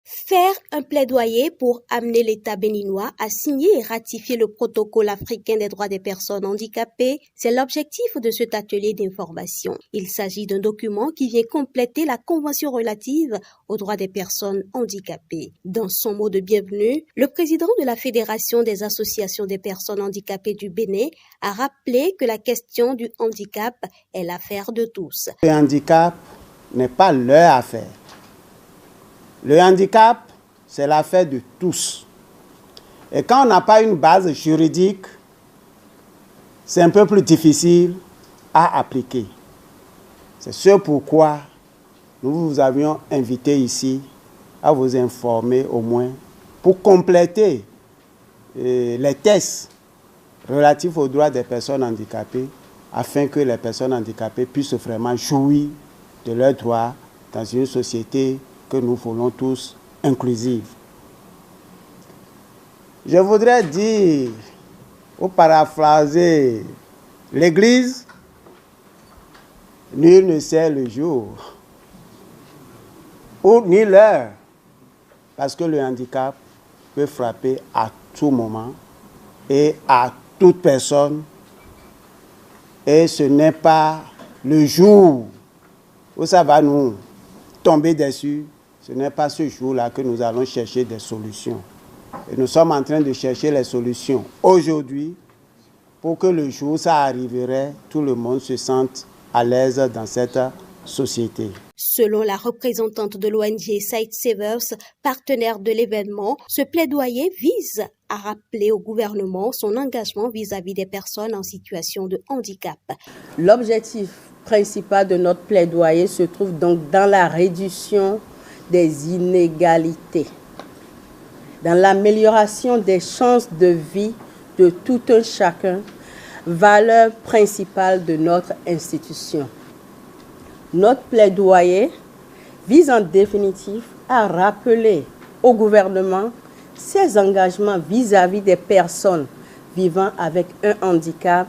Faire un plaidoyer pour amener l'État béninois à signer et ratifier le protocole africain des droits des personnes handicapées, c'est l'objectif de cet atelier d'information. Il s'agit d'un document qui vient compléter la Convention relative aux droits des personnes handicapées. Dans son mot de bienvenue, le président de la Fédération des associations des personnes handicapées du Bénin a rappelé que la question du handicap est l'affaire de tous. Le handicap n'est pas leur affaire. Le handicap, c'est l'affaire de tous. Et quand on n'a pas une base juridique, c'est un peu plus difficile à appliquer. C'est ce pourquoi nous vous avions invité ici à vous informer au moins pour compléter les tests relatifs aux droits des personnes handicapées afin que les personnes handicapées puissent vraiment jouir de leurs droits dans une société que nous voulons tous inclusive. Je voudrais dire, ou paraphraser l'Église, nul ne sait le jour ou ni l'heure, parce que le handicap peut frapper à tout moment et à toute personne, et ce n'est pas le jour où ça va nous tomber dessus. Ce n'est pas ce jour-là que nous allons chercher des solutions. Et nous sommes en train de chercher les solutions aujourd'hui pour que le jour où ça arriverait, tout le monde se sente à l'aise dans cette société. Selon la représentante de l'ONG Sight Savers, partenaire de l'événement, ce plaidoyer vise à rappeler au gouvernement son engagement vis-à-vis des personnes en situation de handicap. L'objectif principal de notre plaidoyer se trouve donc dans la réduction des inégalités, dans l'amélioration des chances de vie de tout un chacun, valeur principale de notre institution. Notre plaidoyer vise en définitive à rappeler au gouvernement ses engagements vis-à-vis des personnes vivant avec un handicap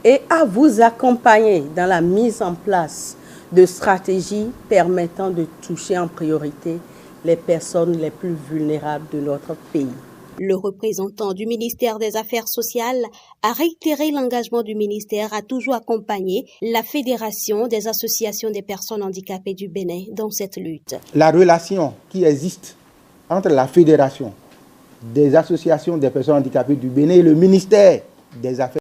et à vous accompagner dans la mise en place de stratégies permettant de toucher en priorité les personnes les plus vulnérables de notre pays. Le représentant du ministère des Affaires sociales a réitéré l'engagement du ministère à toujours accompagner la Fédération des associations des personnes handicapées du Bénin dans cette lutte. La relation qui existe entre la Fédération des associations des personnes handicapées du Bénin et le ministère des Affaires